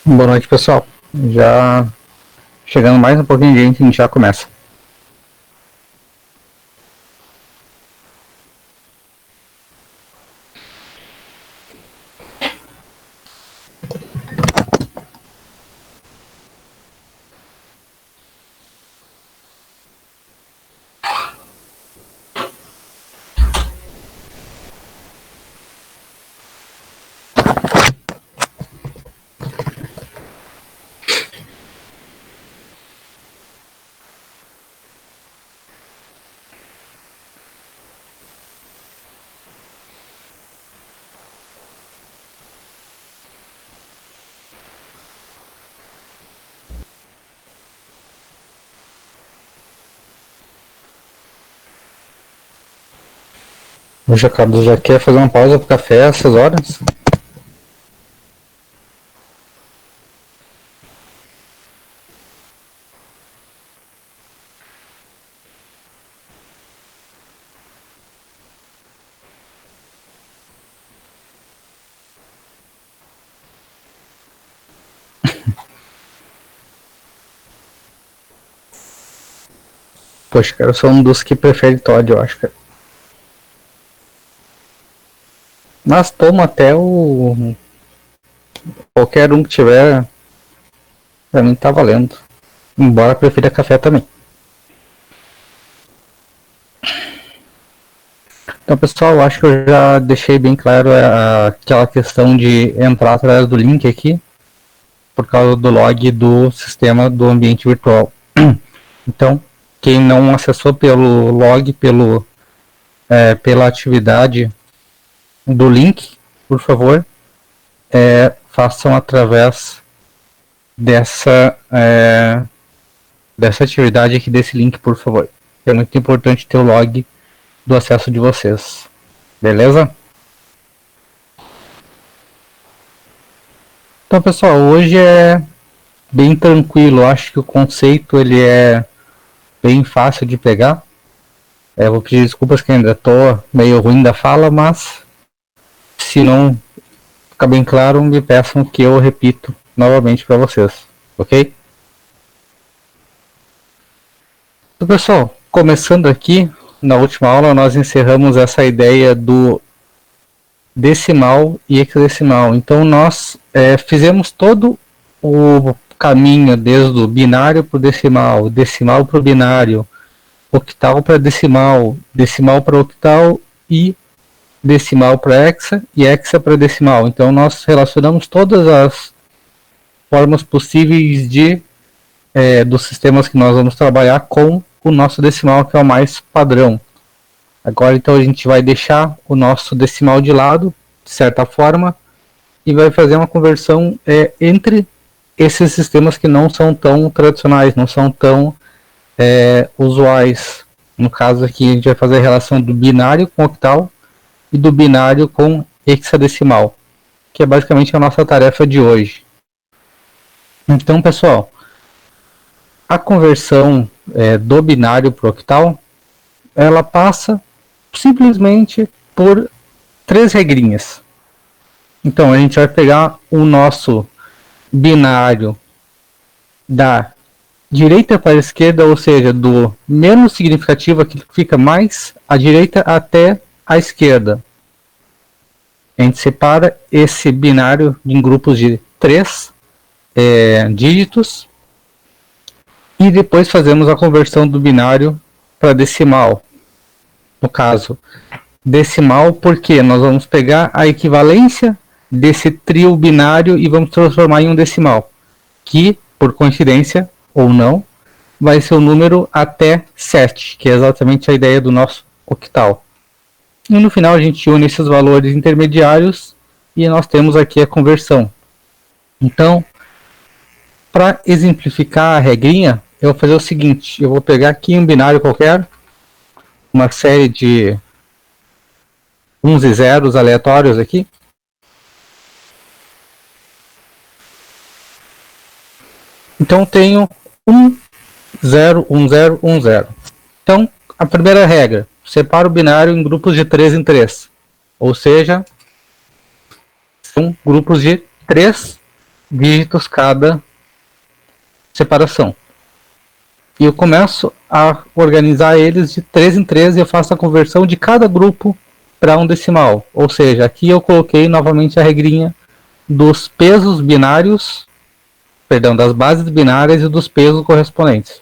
Boa noite, pessoal. Já chegando mais um pouquinho de gente, a gente já começa. Hoje, Carlos, já quer fazer uma pausa pro café essas horas? Poxa, cara, eu sou um dos que prefere Todd, eu acho, cara. Mas tomo até o... qualquer um que tiver, pra mim tá valendo. Embora eu prefira café também. Então, pessoal, eu acho que eu já deixei bem claro aquela questão de entrar através do link aqui, por causa do log do sistema do ambiente virtual. Então, quem não acessou pelo log, pela atividade do link, por favor, façam através dessa atividade aqui, desse link, por favor. É muito importante ter o log do acesso de vocês. Beleza? Então, pessoal, hoje é bem tranquilo. Acho que o conceito ele é bem fácil de pegar. Vou pedir desculpas que ainda estou meio ruim da fala, mas se não ficar bem claro, me peçam que eu repito novamente para vocês, ok? Então, pessoal, começando aqui, na última aula nós encerramos essa ideia do decimal e hexadecimal. Então nós fizemos todo o caminho desde o binário para o decimal, decimal para o binário, octal para decimal, decimal para octal e decimal para hexa e hexa para decimal. Então nós relacionamos todas as formas possíveis dos sistemas que nós vamos trabalhar com o nosso decimal, que é o mais padrão. Agora então a gente vai deixar o nosso decimal de lado, de certa forma, e vai fazer uma conversão entre esses sistemas que não são tão tradicionais, não são tão usuais. No caso aqui a gente vai fazer a relação do binário com octal e do binário com hexadecimal, que é basicamente a nossa tarefa de hoje. Então, pessoal, a conversão do binário para o octal, ela passa simplesmente por 3 regrinhas. Então, a gente vai pegar o nosso binário da direita para a esquerda, ou seja, do menos significativo, aquilo que fica mais à direita até à esquerda. A gente separa esse binário em grupos de 3 dígitos e depois fazemos a conversão do binário para decimal. No caso, decimal, porque nós vamos pegar a equivalência desse trio binário e vamos transformar em um decimal, que, por coincidência ou não, vai ser o número até 7, que é exatamente a ideia do nosso octal. E no final a gente une esses valores intermediários e nós temos aqui a conversão. Então, para exemplificar a regrinha, eu vou fazer o seguinte: eu vou pegar aqui um binário qualquer, uma série de uns e zeros aleatórios aqui. Então tenho 1, 0, 1, 0, 1, 0. Então a primeira regra, separa o binário em grupos de 3 em 3. Ou seja, são grupos de 3 dígitos cada separação. E eu começo a organizar eles de 3 em 3 e eu faço a conversão de cada grupo para um decimal. Ou seja, aqui eu coloquei novamente a regrinha dos pesos binários, perdão, das bases binárias e dos pesos correspondentes.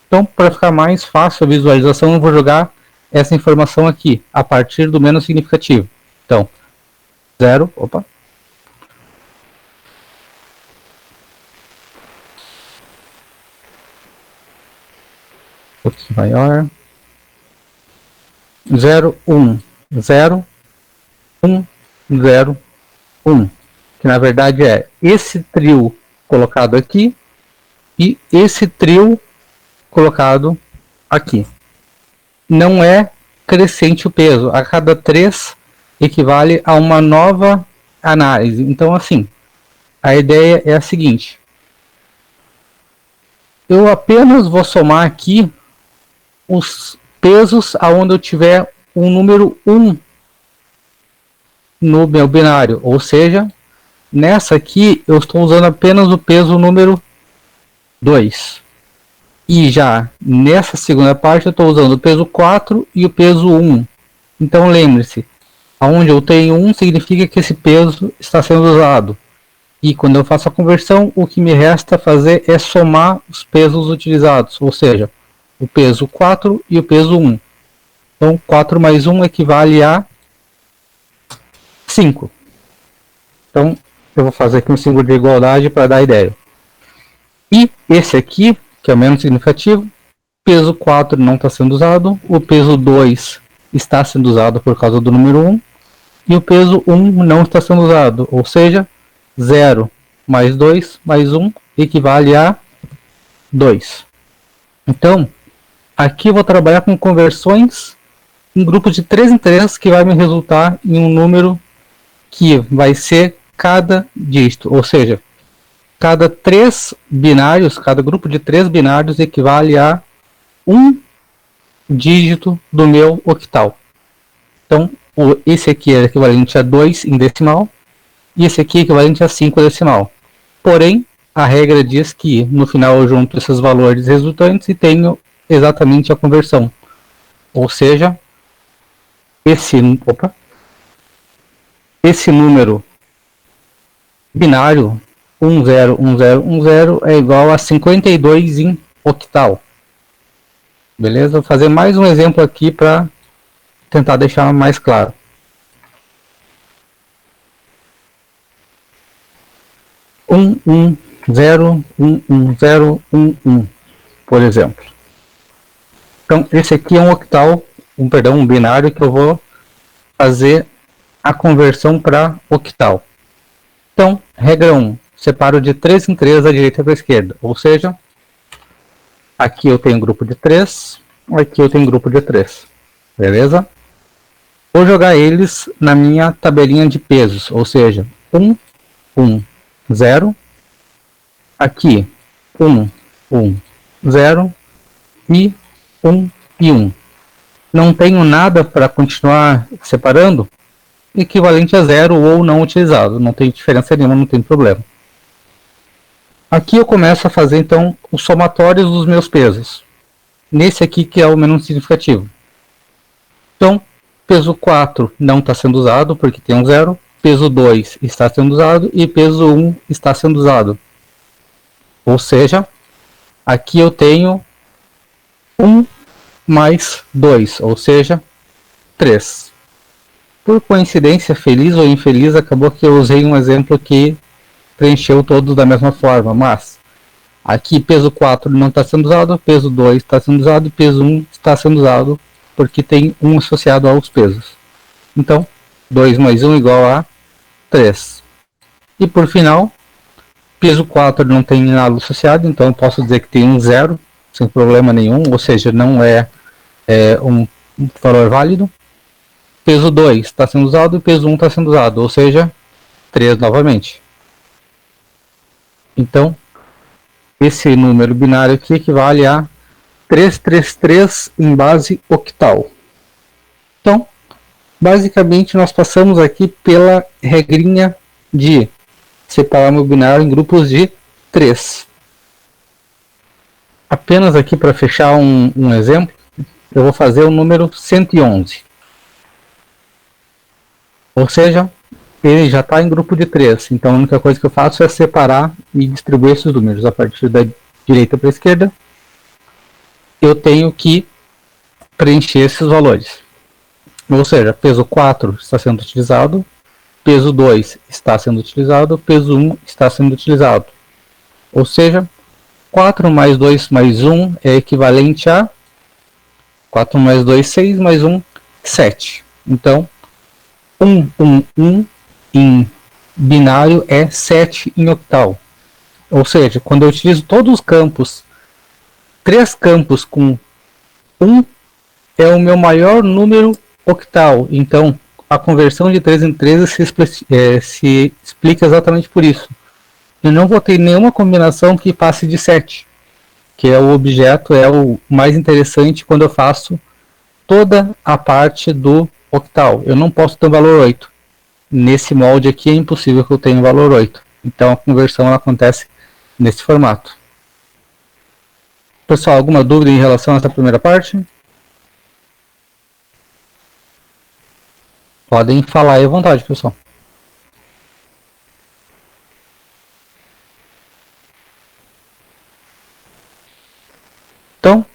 Então, para ficar mais fácil a visualização, eu vou jogar essa informação aqui, a partir do menos significativo. Então, 0, opa. Um pouquinho maior. 0, 1, 0, 1, 0, 1. Que na verdade é esse trio colocado aqui e esse trio colocado aqui. Não é crescente o peso. A cada 3 equivale a uma nova análise. Então, assim, a ideia é a seguinte. Eu apenas vou somar aqui os pesos aonde eu tiver um número 1 no meu binário. Ou seja, nessa aqui eu estou usando apenas o peso número 2. E já nessa segunda parte eu estou usando o peso 4 e o peso 1. Então lembre-se, aonde eu tenho 1 significa que esse peso está sendo usado. E quando eu faço a conversão, o que me resta fazer é somar os pesos utilizados, ou seja, o peso 4 e o peso 1. Então 4 mais 1 equivale a 5. Então eu vou fazer aqui um símbolo de igualdade para dar a ideia. E esse aqui, que é o menos significativo, peso 4 não está sendo usado, o peso 2 está sendo usado por causa do número 1, e o peso 1 não está sendo usado, ou seja, 0 mais 2 mais 1 equivale a 2. Então, aqui eu vou trabalhar com conversões em grupos de 3 em 3, que vai me resultar em um número que vai ser cada dígito, ou seja, cada 3 binários, cada grupo de 3 binários equivale a um dígito do meu octal. Então, esse aqui é equivalente a 2 em decimal, e esse aqui é equivalente a 5 em decimal. Porém, a regra diz que no final eu junto esses valores resultantes e tenho exatamente a conversão. Ou seja, esse número binário 101010 é igual a 52 em octal. Beleza? Vou fazer mais um exemplo aqui para tentar deixar mais claro. Zero, por exemplo. Então, esse aqui é um octal, um binário que eu vou fazer a conversão para octal. Então, regra 1, separo de 3 em 3 da direita para a esquerda, ou seja, aqui eu tenho grupo de 3, aqui eu tenho grupo de 3, beleza? Vou jogar eles na minha tabelinha de pesos, ou seja, 1, 1, 0, aqui 1, 1, 0 e 1 e 1. Não tenho nada para continuar separando, equivalente a 0 ou não utilizado, não tem diferença nenhuma, não tem problema. Aqui eu começo a fazer então os somatórios dos meus pesos, nesse aqui que é o menos significativo. Então, peso 4 não está sendo usado porque tem um 0, peso 2 está sendo usado e peso 1 está sendo usado. Ou seja, aqui eu tenho 1 mais 2, ou seja, 3. Por coincidência, feliz ou infeliz, acabou que eu usei um exemplo que preencheu todos da mesma forma, mas aqui peso 4 não está sendo usado, peso 2 está sendo usado e peso 1 está sendo usado porque tem 1 associado aos pesos. Então, 2 mais 1 igual a 3. E por final, peso 4 não tem nada associado, então eu posso dizer que tem um 0, sem problema nenhum, ou seja, não é um valor válido. Peso 2 está sendo usado e peso 1 está sendo usado, ou seja, 3 novamente. Então, esse número binário aqui equivale a 333 em base octal. Então, basicamente, nós passamos aqui pela regrinha de separar meu binário em grupos de 3. Apenas aqui para fechar um exemplo, eu vou fazer o número 111. Ou seja, ele já está em grupo de 3. Então a única coisa que eu faço é separar e distribuir esses números. A partir da direita para a esquerda, eu tenho que preencher esses valores. Ou seja, peso 4 está sendo utilizado, peso 2 está sendo utilizado, peso 1 está sendo utilizado. Ou seja, 4 mais 2 mais 1 é equivalente a 4 mais 2, 6, mais 1, 7. Então, 1, 1, 1 em binário é 7 em octal. Ou seja, quando eu utilizo todos os campos, 3 campos com 1 é o meu maior número octal. Então, a conversão de 3 em 13 se explica exatamente por isso. Eu não vou ter nenhuma combinação que passe de 7, que é o objeto, é o mais interessante quando eu faço toda a parte do octal. Eu não posso ter um valor 8. Nesse molde aqui é impossível que eu tenha um valor 8. Então a conversão ela acontece nesse formato. Pessoal, alguma dúvida em relação a essa primeira parte? Podem falar aí à vontade, pessoal. Então,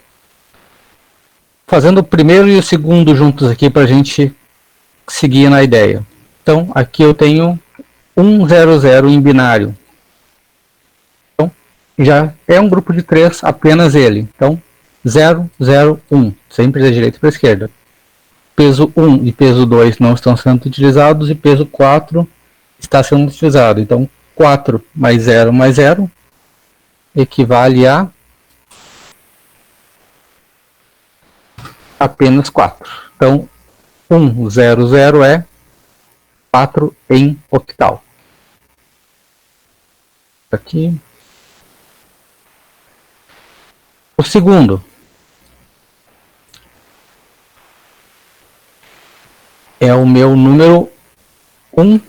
fazendo o primeiro e o segundo juntos aqui para a gente seguir na ideia. Então, aqui eu tenho 100 em binário. Então, já é um grupo de 3, apenas ele. Então, 0, 0, 1, sempre da direita para a esquerda. Peso 1 e peso 2 não estão sendo utilizados e peso 4 está sendo utilizado. Então, 4 mais 0 equivale a apenas 4. Então, 100 é 4 em octal. Aqui. O segundo é o meu número 1000,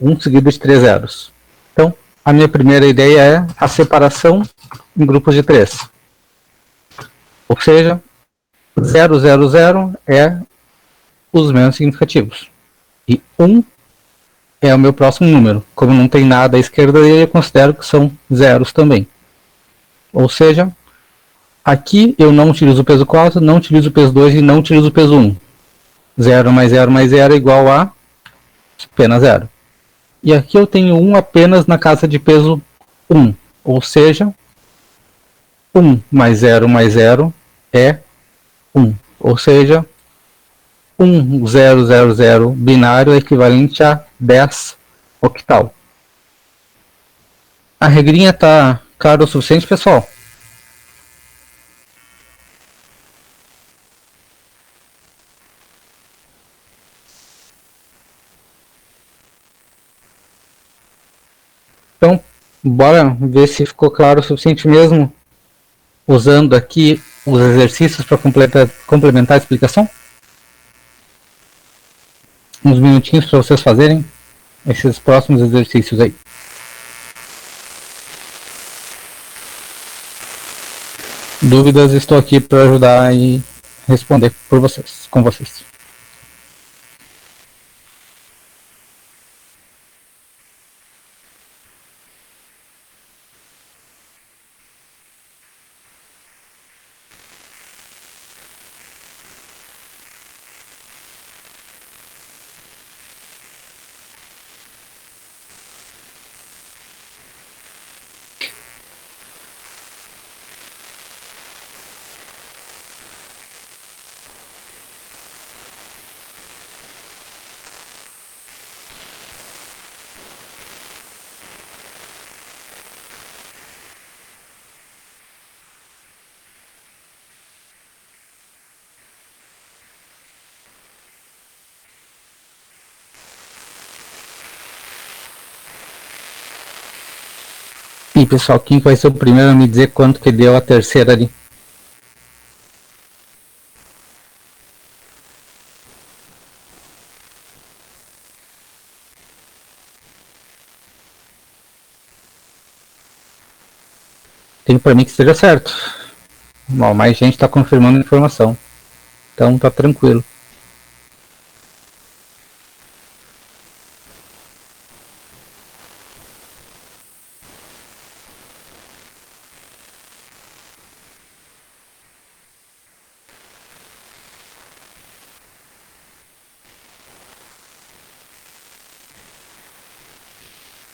1 seguido de 3 zeros. Então, a minha primeira ideia é a separação em grupos de 3. Ou seja, 000 é os menos significativos. E 1 é o meu próximo número. Como não tem nada à esquerda dele, eu considero que são zeros também. Ou seja, aqui eu não utilizo o peso 4, não utilizo o peso 2 e não utilizo o peso 1. 0 mais 0 mais 0 é igual a apenas 0. E aqui eu tenho 1 apenas na casa de peso 1. Ou seja, 1 mais 0 é 1. Ou seja, 1000 binário é equivalente a 10 octal. A regrinha está clara o suficiente, pessoal? Então, bora ver se ficou claro o suficiente mesmo, usando aqui os exercícios para complementar a explicação. Uns minutinhos para vocês fazerem esses próximos exercícios aí. Dúvidas, estou aqui para ajudar e responder por vocês, com vocês. Aí, pessoal, quem vai ser o primeiro a me dizer quanto que deu a terceira ali? Tem para mim que esteja certo. Bom, mais gente está confirmando a informação. Então tá tranquilo.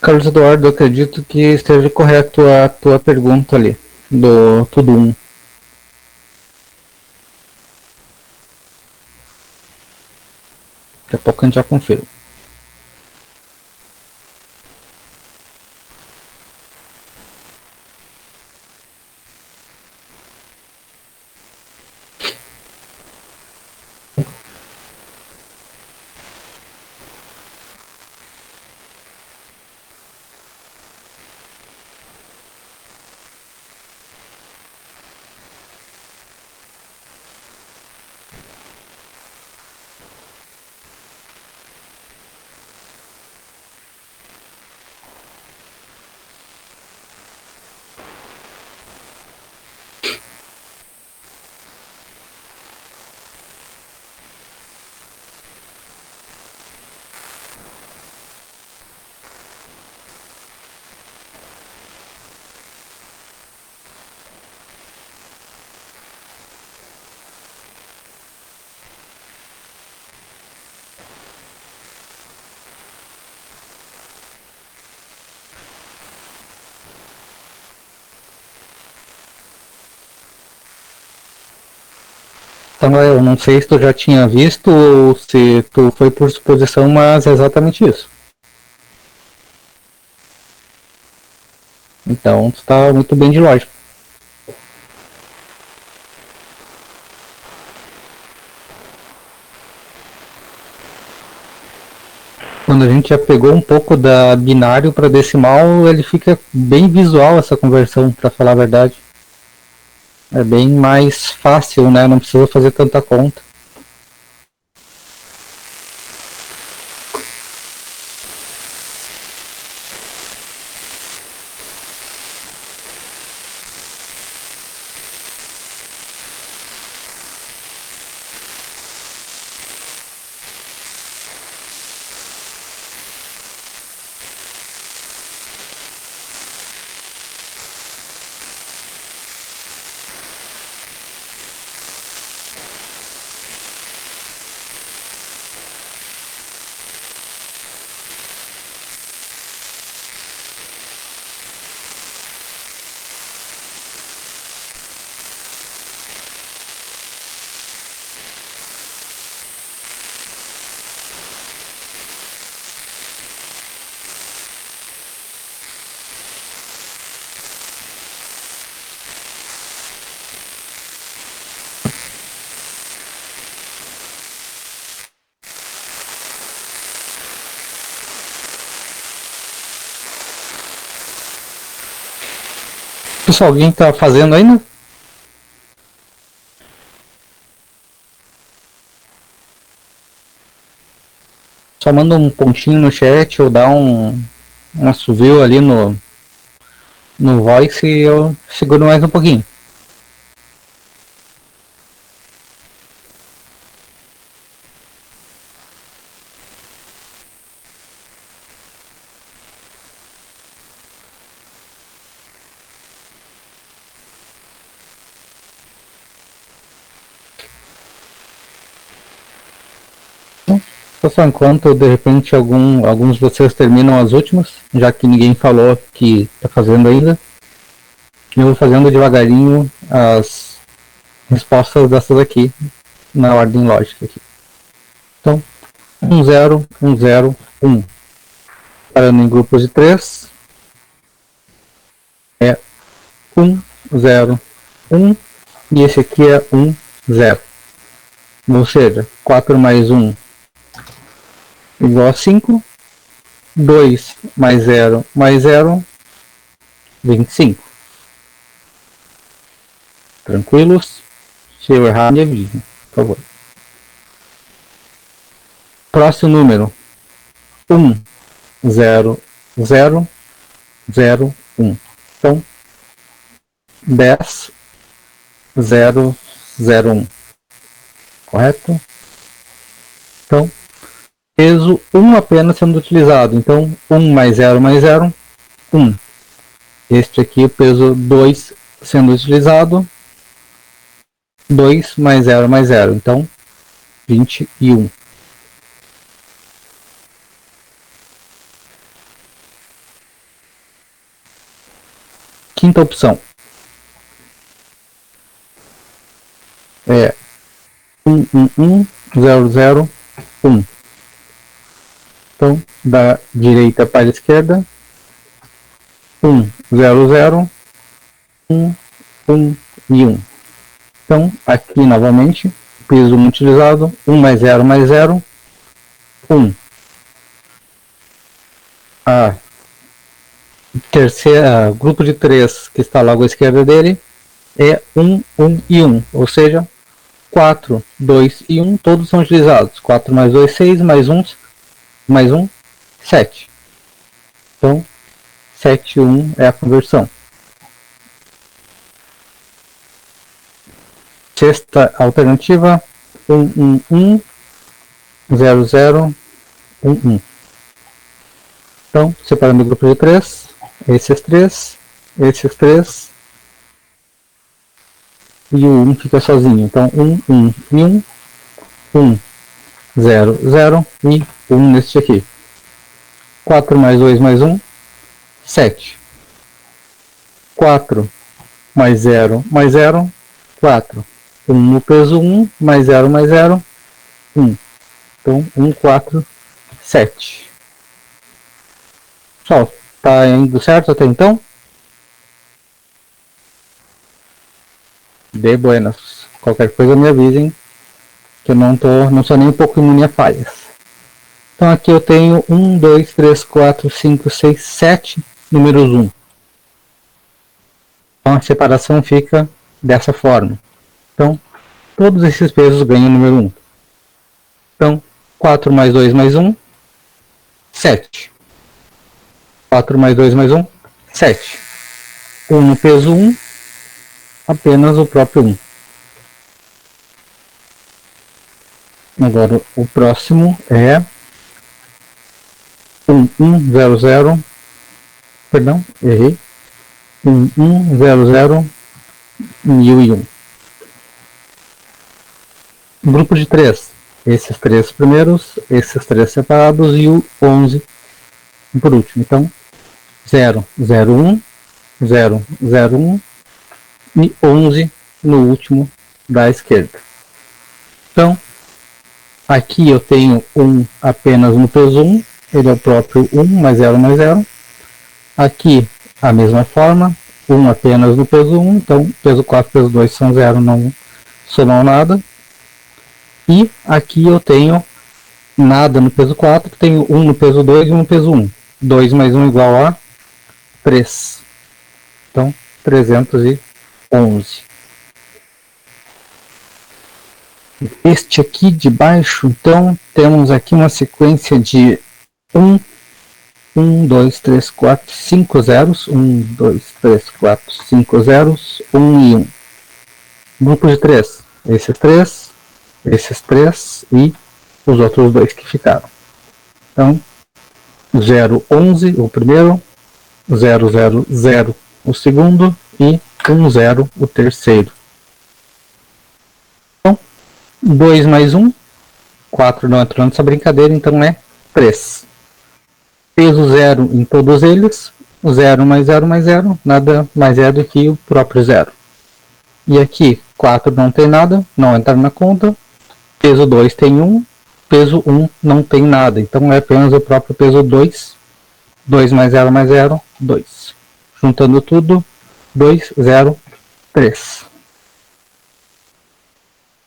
Carlos Eduardo, eu acredito que esteja correto a tua pergunta ali, do tudo 1. Daqui a pouco a gente já confirma. Então eu não sei se tu já tinha visto ou se tu foi por suposição, mas é exatamente isso. Então tu tá muito bem de lógica. Quando a gente já pegou um pouco da binário para decimal, ele fica bem visual essa conversão, para falar a verdade. É bem mais fácil, né? Não precisa fazer tanta conta. Pessoal, alguém tá fazendo ainda? Só manda um pontinho no chat ou dá um assovio ali no voice e eu seguro mais um pouquinho. Pessoal, enquanto de repente alguns de vocês terminam as últimas, já que ninguém falou que está fazendo ainda, eu vou fazendo devagarinho as respostas dessas aqui, na ordem lógica aqui. Então, 1, 0, 1, 0, 1. Parando em grupos de 3, é 1, 0, 1, e esse aqui é 1, 0. Ou seja, 4 mais 1 igual a 5, 2 mais 0 mais 0, 25. Tranquilos? Se eu errar, me avisem, por favor. Próximo número. 1, 0, 0, 0, 1. Então, 10, 0, 0, 1. Correto? Então, peso 1 apenas sendo utilizado. Então, 1 mais 0 mais 0, 1. Este aqui, o peso 2 sendo utilizado. 2 mais 0 mais 0. Então, 21. Quinta opção. É 1, 1, 1, 0, 0, 1. Então, da direita para a esquerda. 1, 0, 0, 1, 1 e 1. Então, aqui novamente, peso 1 utilizado, 1 mais 0 mais 0, 1. A terceira, grupo de 3 que está logo à esquerda dele é 1, 1 e 1, ou seja, 4, 2 e 1, todos são utilizados. 4 mais 2, 6, mais 1, 7. Então, 7 e 1 é a conversão. Sexta alternativa, 1, 1, 1, 0, 0, 1, 1. Então, separando o grupo de 3, esses 3 e o 1 fica sozinho. Então, 1, 1 e 1, 1, 0, 0 e 1 neste aqui. 4 mais 2 mais 1, 7. 4 mais 0 mais 0, 4. 1 no peso 1, mais 0 mais 0, 1. Então, 1, 4, 7. Pessoal, tá indo certo até então? De buenas. Qualquer coisa me avisem, que eu não sou nem um pouco imune a falhas. Então aqui eu tenho 1, 2, 3, 4, 5, 6, 7 números 1. Então a separação fica dessa forma. Então, todos esses pesos ganham o número 1. Então, 4 mais 2 mais 1, 7. 4 mais 2 mais 1, 7. 1 no peso 1, apenas o próprio 1. Agora o próximo é 1, 1, 0, 0. Perdão, errei. 1, 1, 0, 0, 1000 e 1. Grupo de 3. Esses 3 primeiros, esses 3 separados e o 11 por último. Então, 0, 0, 1, 0, 0, 1 e 11 no último da esquerda. Então, aqui eu tenho 1 apenas no peso 1, ele é o próprio 1 mais 0 mais 0. Aqui, a mesma forma, 1 apenas no peso 1, então peso 4 e peso 2 são 0, não somam nada. E aqui eu tenho nada no peso 4, tenho 1 no peso 2 e 1 no peso 1. 2 mais 1 igual a 3. Então, 311. Este aqui de baixo, então, temos aqui uma sequência de 1, 2, 3, 4, 5 zeros. 1, 2, 3, 4, 5 zeros. 1 e 1. Grupo de 3. Esses 3 e os outros 2 que ficaram. Então, 0, 11 o primeiro, 0, 0, 0 o segundo e 1, 0 o terceiro. Então, 2 mais 1, 4 não entrou nessa brincadeira, então é 3. Peso 0 em todos eles, 0 mais 0 mais 0, nada mais é do que o próprio 0. E aqui, 4 não tem nada, não entra na conta. Peso 2 tem 1, peso 1 não tem nada, então é apenas o próprio peso 2. 2 mais 0 mais 0, 2. Juntando tudo, 2, 0, 3.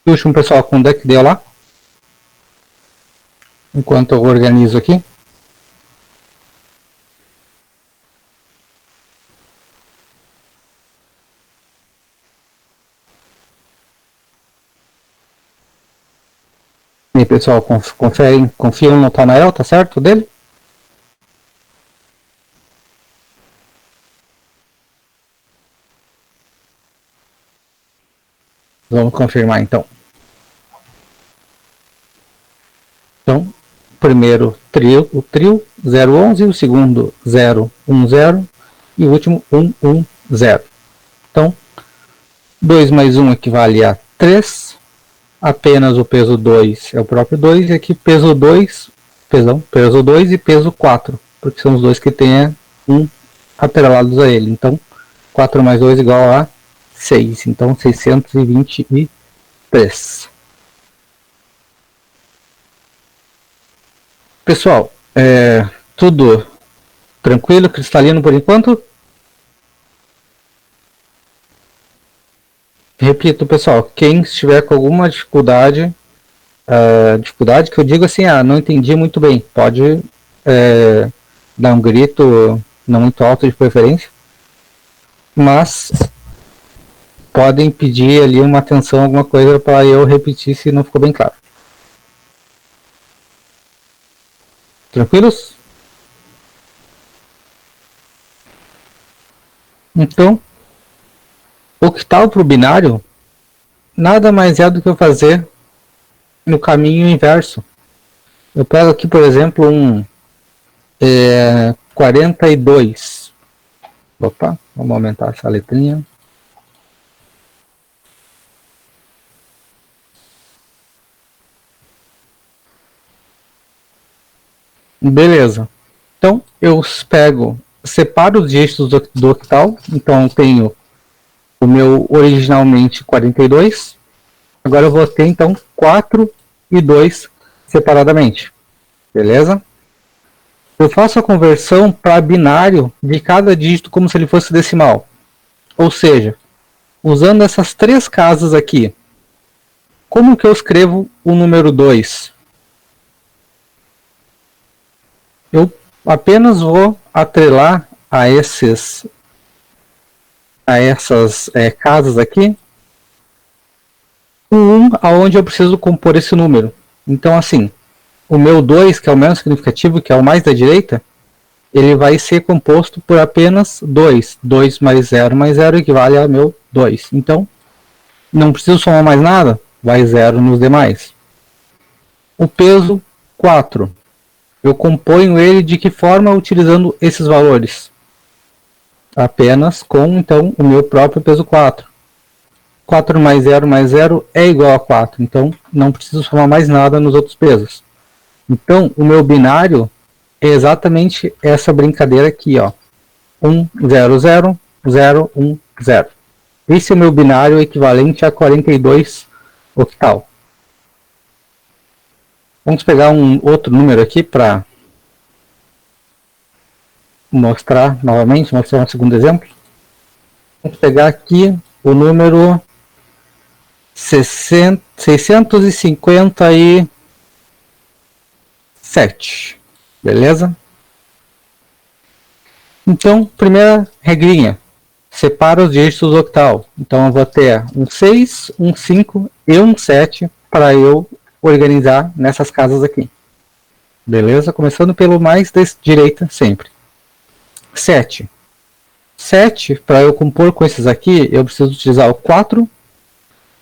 E o último, pessoal, quando é que deu lá? Enquanto eu organizo aqui. E aí, pessoal, confiam no Tanael, tá certo dele? Vamos confirmar então. Então, primeiro trio, o trio 011, o segundo 010 e o último 110. Então, 2 mais 1 equivale a 3. Apenas o peso 2 é o próprio 2. E aqui peso 2, peso 2 e peso 4, porque são os dois que têm 1 atrelados a ele. Então, 4 mais 2 igual a 6. Então, 623. Pessoal, tudo tranquilo, cristalino por enquanto? Repito, pessoal, quem estiver com alguma dificuldade, dificuldade que eu digo assim, não entendi muito bem, pode dar um grito, não muito alto de preferência, mas podem pedir ali uma atenção, alguma coisa para eu repetir se não ficou bem claro. Tranquilos? Então, octal para o binário nada mais é do que eu fazer no caminho inverso. Eu pego aqui, por exemplo, um 42. Opa, vamos aumentar essa letrinha. Beleza. Então, eu separo os dígitos do octal. Então, eu tenho o meu originalmente 42. Agora eu vou ter, então, 4 e 2 separadamente. Beleza? Eu faço a conversão para binário de cada dígito como se ele fosse decimal. Ou seja, usando essas três casas aqui, como que eu escrevo o número 2? Eu apenas vou atrelar a essas casas aqui o 1 aonde eu preciso compor esse número. Então, assim, o meu 2, que é o menos significativo, que é o mais da direita, ele vai ser composto por apenas 2. 2 mais 0 equivale ao meu 2. Então, não preciso somar mais nada, vai 0 nos demais. O peso 4. Eu componho ele de que forma utilizando esses valores? Apenas com, então, o meu próprio peso 4. 4 mais 0 é igual a 4. Então, não preciso somar mais nada nos outros pesos. Então, o meu binário é exatamente essa brincadeira aqui, ó. 1, 0, 0, 0, 1, 0. Esse é o meu binário equivalente a 42 octal. Vamos pegar um outro número aqui para mostrar novamente, mostrar um segundo exemplo. Vamos pegar aqui o número 657. Beleza? Então, primeira regrinha. Separa os dígitos do octal. Então, eu vou ter um 6, um 5 e um 7 para eu organizar nessas casas aqui. Beleza? Começando pelo mais da direita sempre. 7. 7, para eu compor com esses aqui, eu preciso utilizar o 4,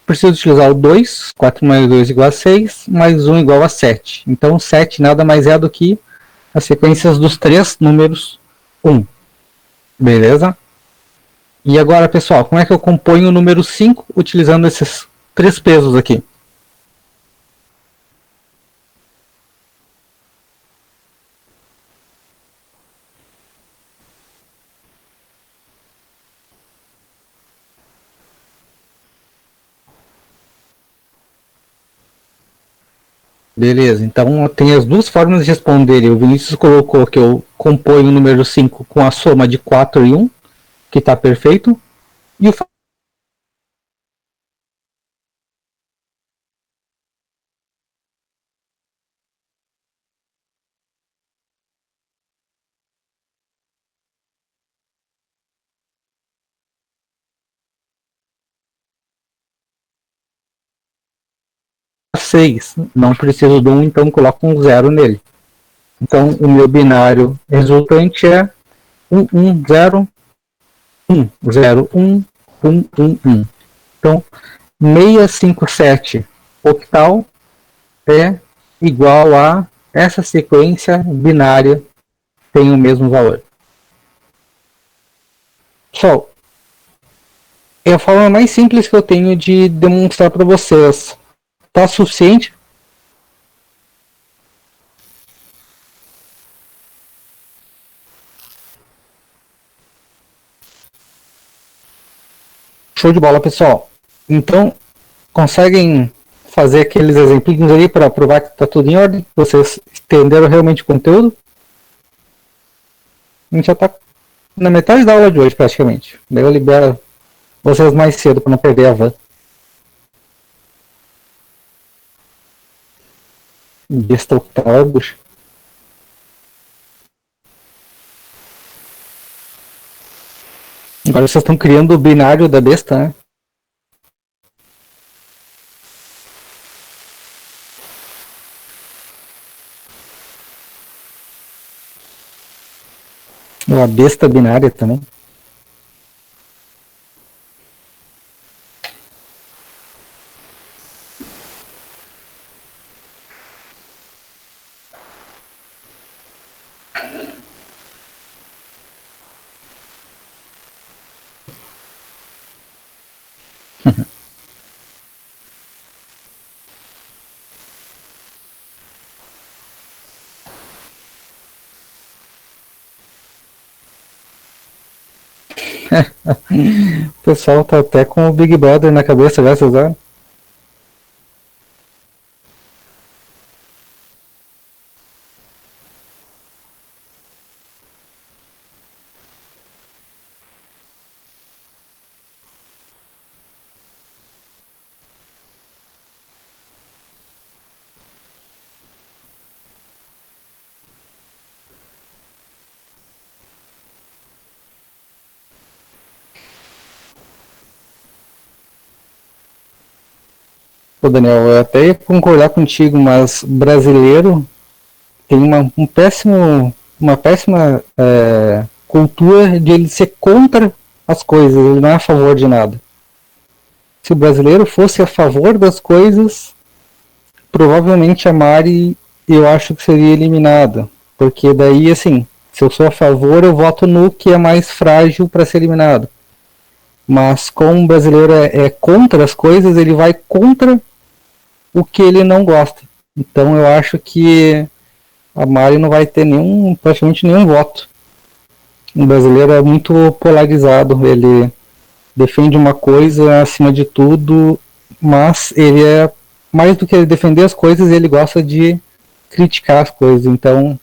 preciso utilizar o 2, 4 mais 2 igual a 6, mais 1 igual a 7. Então, 7 nada mais é do que as sequências dos três números 1. Beleza? E agora, pessoal, como é que eu componho o número 5 utilizando esses três pesos aqui? Beleza, então tem as duas formas de responder. O Vinícius colocou que eu componho o número 5 com a soma de 4 e 1, que está perfeito. E o 6. Não preciso do 1, então coloco um 0 nele. Então o meu binário resultante é 1, 1, 0, 1, 0, 1, 1, 1, 1. Então 657 octal é igual a essa sequência binária tem o mesmo valor. Pessoal, é a forma mais simples que eu tenho de demonstrar para vocês. Tá suficiente? Show de bola, pessoal. Então, conseguem fazer aqueles exemplinhos aí para provar que está tudo em ordem? Vocês entenderam realmente o conteúdo? A gente já está na metade da aula de hoje, praticamente. Daí eu libero vocês mais cedo para não perder a van. Besta octal, bucha. Agora vocês estão criando o binário da besta, né? Ou a besta binária também. O pessoal tá até com o Big Brother na cabeça já, vocês viram? Pô, Daniel, eu até ia concordar contigo, mas brasileiro tem uma péssima cultura de ele ser contra as coisas, ele não é a favor de nada. Se o brasileiro fosse a favor das coisas, provavelmente a Mari eu acho que seria eliminada. Porque daí, assim, se eu sou a favor, eu voto no que é mais frágil para ser eliminado. Mas como o brasileiro é contra as coisas, ele vai contra o que ele não gosta. Então eu acho que a Mari não vai ter praticamente nenhum voto. O brasileiro é muito polarizado, ele defende uma coisa acima de tudo, mas ele é mais do que defender as coisas, ele gosta de criticar as coisas. Então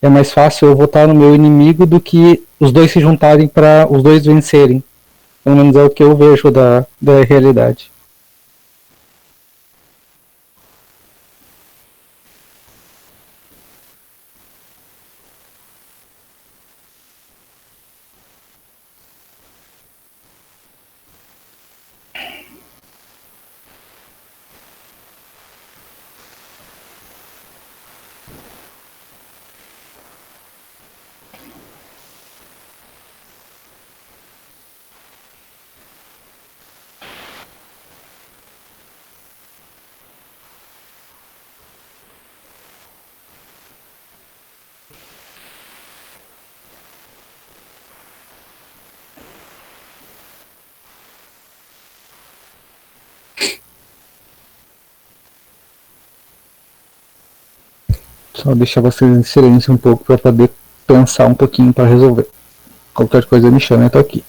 é mais fácil eu votar no meu inimigo do que os dois se juntarem para os dois vencerem. Pelo menos é o que eu vejo da realidade. Só deixar vocês em silêncio um pouco para poder pensar um pouquinho para resolver. Qualquer coisa me chame, eu tô aqui.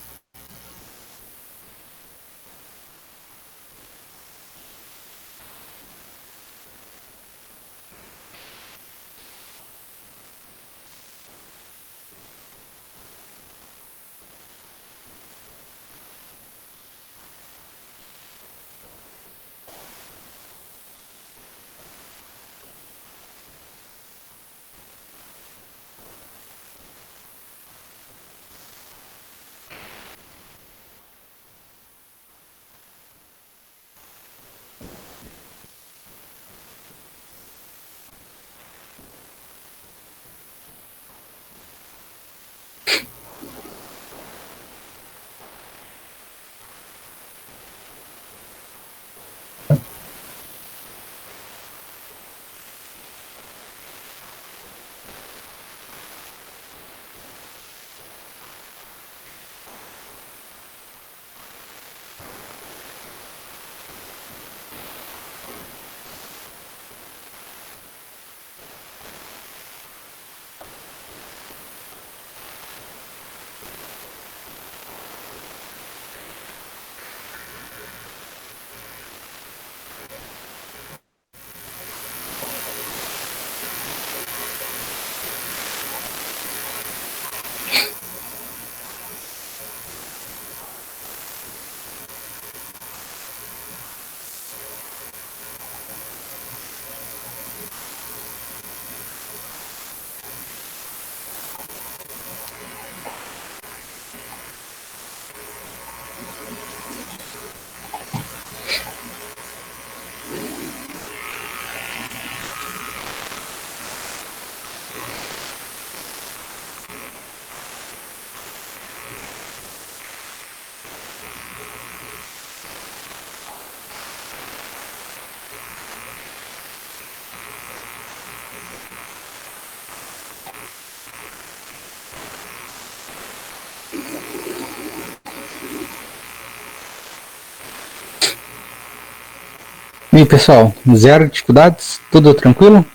E aí, pessoal, zero dificuldades? Tudo tranquilo?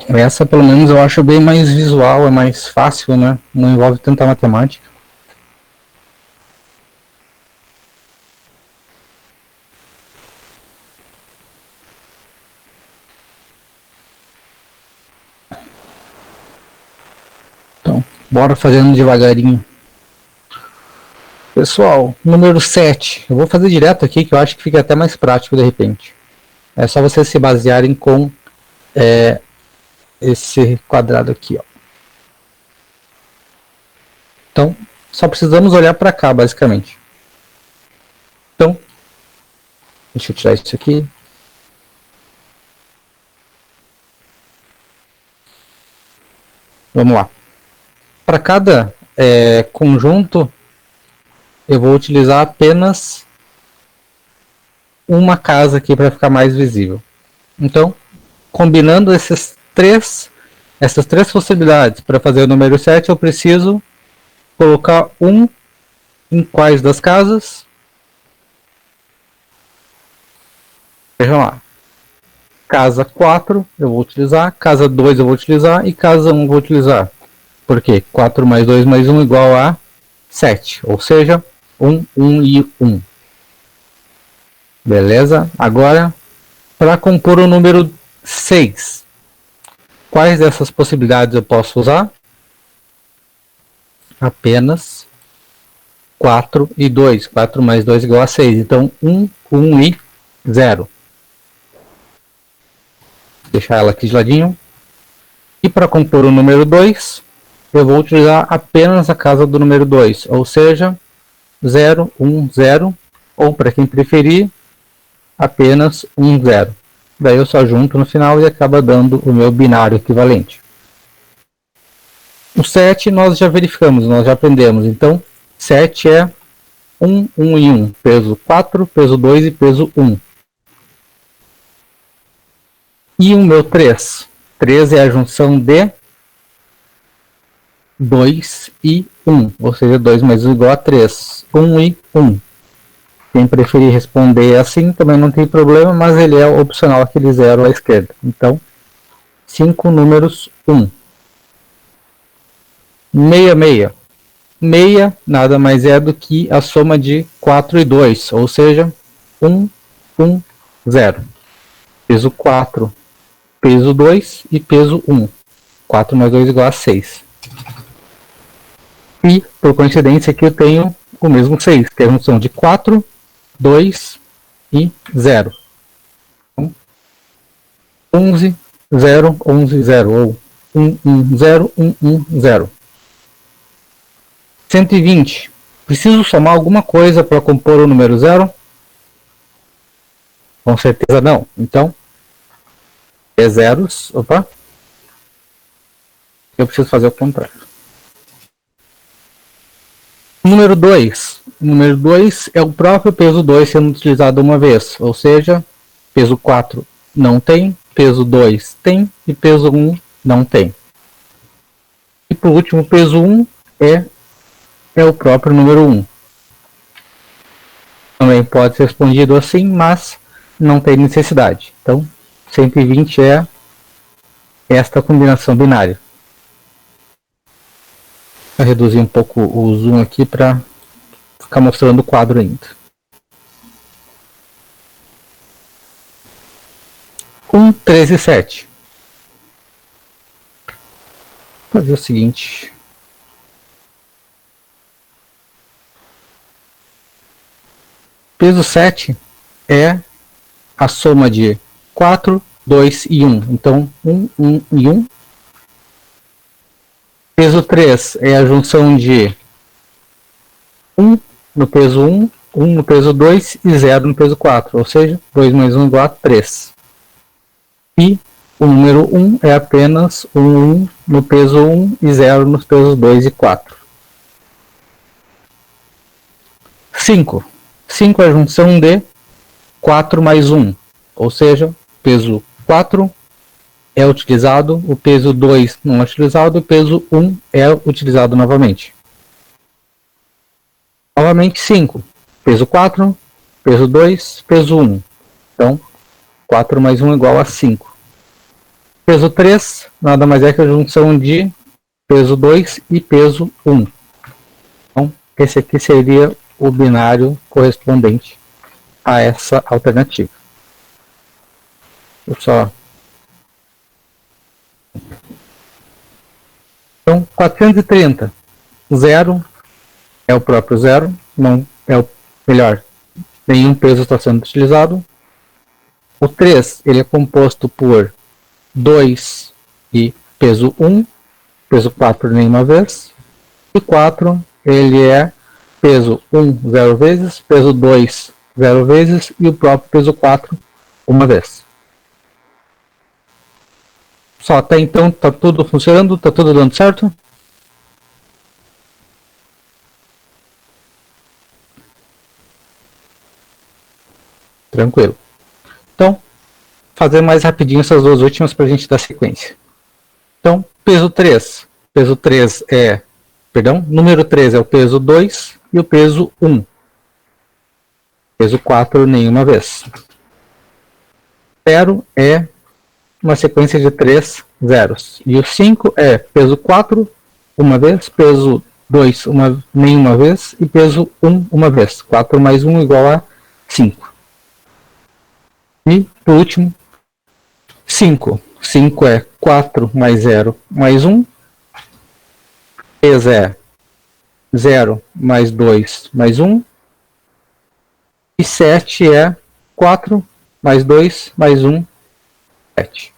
Essa, pelo menos, eu acho bem mais visual, é mais fácil, né? Não envolve tanta matemática. Então, bora fazendo devagarinho. Pessoal, número 7. Eu vou fazer direto aqui, que eu acho que fica até mais prático de repente. É só vocês se basearem com esse quadrado aqui, ó. Então, só precisamos olhar para cá, basicamente. Então, deixa eu tirar isso aqui. Vamos lá. Para cada conjunto, eu vou utilizar apenas uma casa aqui para ficar mais visível. Então, combinando essas três possibilidades para fazer o número 7, eu preciso colocar um em quais das casas? Vejam lá. Casa 4 eu vou utilizar, casa 2 eu vou utilizar e casa 1 eu vou utilizar. Por quê? 4 mais 2 mais 1 igual a 7, ou seja, 1, 1 e 1. Beleza? Agora, para compor o número 6, quais dessas possibilidades eu posso usar? Apenas 4 e 2. 4 mais 2 igual a 6. Então, 1, 1 e 0. Vou deixar ela aqui de ladinho. E para compor o número 2, eu vou utilizar apenas a casa do número 2, ou seja, 0, 1, 0, ou para quem preferir, apenas 1, 0. Daí eu só junto no final e acaba dando o meu binário equivalente. O 7 nós já verificamos, nós já aprendemos. Então, 7 é 1, 1 e 1. Peso 4, peso 2 e peso 1. E o meu 3? 3 é a junção de 2 e 1. Ou seja, 2 mais 1 igual a 3. 1 e 1. Quem preferir responder assim também não tem problema, mas ele é opcional aquele 0 à esquerda. Então, 5 números 1. 66. 6 nada mais é do que a soma de 4 e 2, ou seja, 1, 1, 0. Peso 4, peso 2 e peso 1. 4 mais 2 igual a 6. E, por coincidência, aqui eu tenho o mesmo 6, que é a junção de 4, 2 e 0. Então, 11, 0, 11, 0, ou 1, 1, 0, 1, 1, 0. 120. Preciso somar alguma coisa para compor o número 0? Com certeza não. Então, é zeros. Opa. Eu preciso fazer o contrário. Número 2. O número 2 é o próprio peso 2 sendo utilizado uma vez. Ou seja, peso 4 não tem, peso 2 tem e peso 1 não tem. E por último, peso 1 é o próprio número 1. Também pode ser respondido assim, mas não tem necessidade. Então, 120 é esta combinação binária. Vou reduzir um pouco o zoom aqui para ficar mostrando o quadro ainda. 1, 3 e 7. Vou fazer o seguinte. Peso 7 é a soma de 4, 2 e 1. Então, 1, 1 e 1. Peso 3 é a junção de 1 no peso 1, 1 no peso 2 e 0 no peso 4. Ou seja, 2 mais 1 igual a 3. E o número 1 é apenas 1 no peso 1 e 0 nos pesos 2 e 4. 5. 5 é a junção de 4 mais 1, ou seja, peso 4 é utilizado, o peso 2 não é utilizado, o peso 1 é utilizado novamente. Novamente 5, peso 4, peso 2, peso 1. Então, 4 mais 1 igual a 5. Peso 3 nada mais é que a junção de peso 2 e peso 1. Então, esse aqui seria o binário correspondente a essa alternativa. Só. Então, 430. 0 é o próprio zero, não é o melhor. Nenhum peso está sendo utilizado. O 3 ele é composto por 2 e peso 1, peso 4 nenhuma vez. E 4 ele é peso 1 0 vezes, peso 2 0 vezes e o próprio peso 4 uma vez. Só até então está tudo funcionando, está tudo dando certo? Tranquilo. Então, fazer mais rapidinho essas duas últimas para a gente dar sequência. Então, peso 3. Peso 3 é, perdão, número 3 é o peso 2 e o peso 1. Peso 4 nenhuma vez. 0 é uma sequência de 3 zeros. E o 5 é peso 4 uma vez, peso 2 nenhuma vez e peso 1 uma vez. 4 mais 1 igual a 5. E, por último, 5. 5 é 4 mais 0 mais 1. 3 é 0 mais 2 mais 1. E 7 é 4 mais 2 mais 1, 7.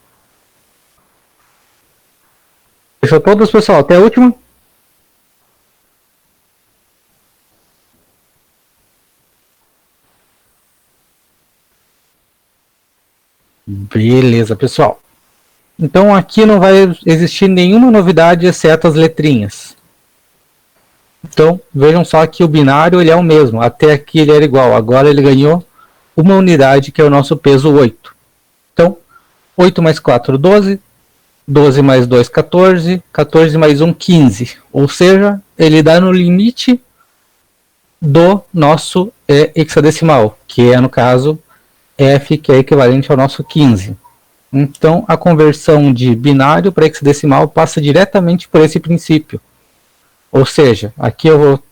Fechou todas, pessoal? Até a última? Beleza, pessoal. Então aqui não vai existir nenhuma novidade exceto as letrinhas. Então vejam só que o binário ele é o mesmo. Até aqui ele era igual. Agora ele ganhou uma unidade que é o nosso peso 8. Então 8 mais 4, 12. 12 mais 2, 14. 14 mais 1, 15. Ou seja, ele dá no limite do nosso hexadecimal, que é no caso F, que é equivalente ao nosso 15. Então, a conversão de binário para hexadecimal passa diretamente por esse princípio. Ou seja, aqui eu vou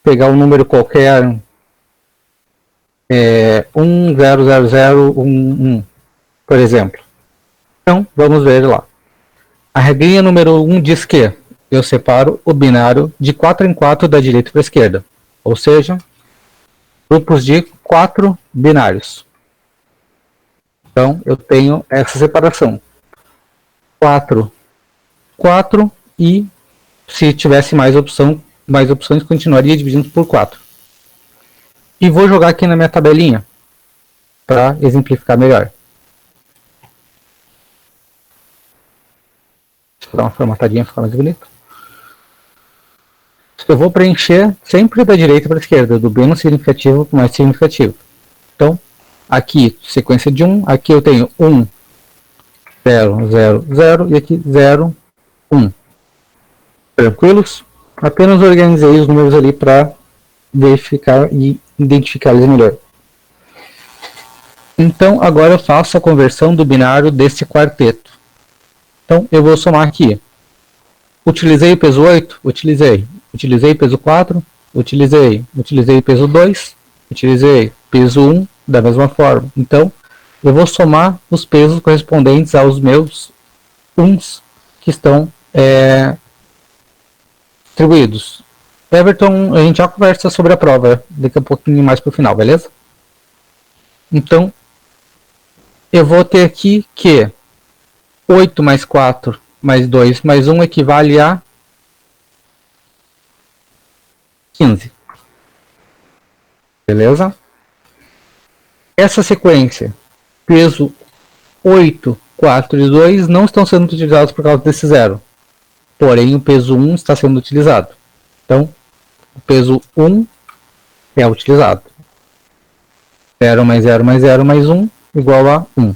pegar um número qualquer, 100011, por exemplo. Então, vamos ver lá. A regrinha número 1 diz que eu separo o binário de 4 em 4 da direita para a esquerda. Ou seja, grupos de 4 binários. Então, eu tenho essa separação. 4, 4 e se tivesse mais opções, continuaria dividindo por 4. E vou jogar aqui na minha tabelinha para exemplificar melhor. Deixa eu dar uma formatadinha para ficar mais bonito. Eu vou preencher sempre da direita para a esquerda, do menos significativo para o mais significativo. Então, aqui, sequência de 1, aqui eu tenho 1, 0, 0, 0 e aqui 0, 1. Tranquilos? Apenas organizei os números ali para verificar e identificar eles melhor. Então, agora eu faço a conversão do binário desse quarteto. Então, eu vou somar aqui. Utilizei o peso 8? Utilizei. Utilizei o peso 4? Utilizei. Utilizei o peso 2? Utilizei. Peso 1? Da mesma forma. Então, eu vou somar os pesos correspondentes aos meus uns que estão distribuídos. Everton, a gente já conversa sobre a prova daqui a pouquinho mais para o final, beleza? Então, eu vou ter aqui que 8 mais 4 mais 2 mais 1 equivale a 15. Beleza? Essa sequência, peso 8, 4 e 2 não estão sendo utilizados por causa desse zero. Porém, o peso 1 está sendo utilizado. Então, o peso 1 é utilizado. 0 mais 0 mais 0 mais 1 igual a 1.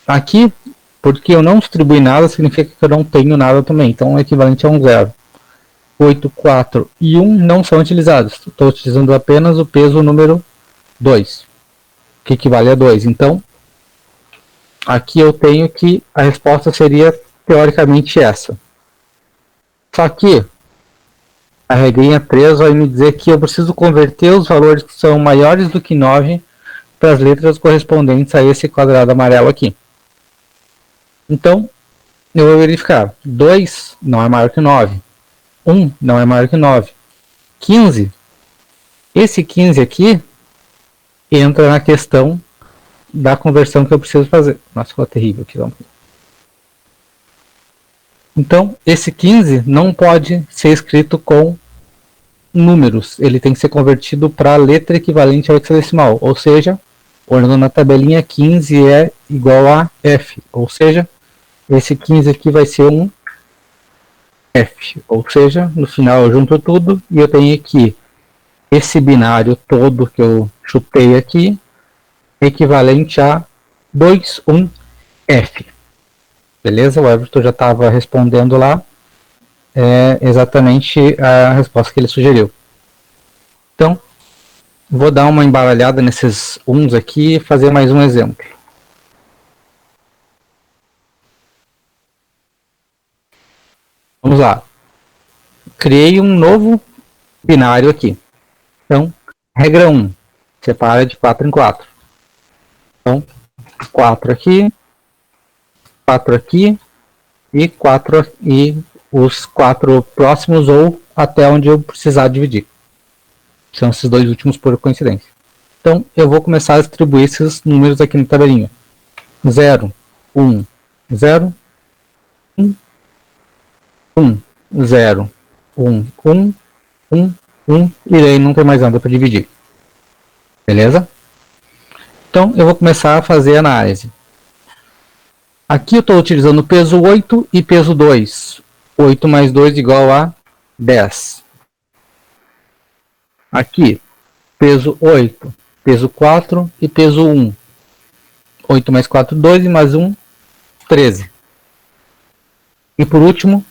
Aqui, porque eu não distribuí nada, significa que eu não tenho nada também. Então, é equivalente a um zero. 8, 4 e 1 não são utilizados. Estou utilizando apenas o peso número 2, que equivale a 2. Então, aqui eu tenho que a resposta seria teoricamente essa. Só que a regrinha 3 vai me dizer que eu preciso converter os valores que são maiores do que 9 para as letras correspondentes a esse quadrado amarelo aqui. Então, eu vou verificar. 2 não é maior que 9. 1 não é maior que 9. 15. Esse 15 aqui entra na questão da conversão que eu preciso fazer. Nossa, ficou terrível aqui. Então, esse 15 não pode ser escrito com números. Ele tem que ser convertido para a letra equivalente ao hexadecimal. Ou seja, olhando na tabelinha, 15 é igual a F. Ou seja, esse 15 aqui vai ser um F. Ou seja, no final eu junto tudo e eu tenho aqui esse binário todo que eu chutei aqui, equivalente a 21F. Beleza? O Everton já estava respondendo lá. É exatamente a resposta que ele sugeriu. Então, vou dar uma embaralhada nesses uns aqui e fazer mais um exemplo. Vamos lá. Criei um novo binário aqui. Então, regra 1. Separa de 4 em 4. Então, 4 aqui, 4 aqui e 4 e os 4 próximos ou até onde eu precisar dividir. São esses dois últimos por coincidência. Então, eu vou começar a distribuir esses números aqui na tabelinha. 0, 1, 0, 1, 1, 0, 1, 1, 1, 1, e daí não tem mais nada para dividir. Beleza? Então, eu vou começar a fazer a análise. Aqui eu estou utilizando peso 8 e peso 2. 8 mais 2 igual a 10. Aqui, peso 8, peso 4 e peso 1. 8 mais 4, 2 e mais 1, 13. E por último,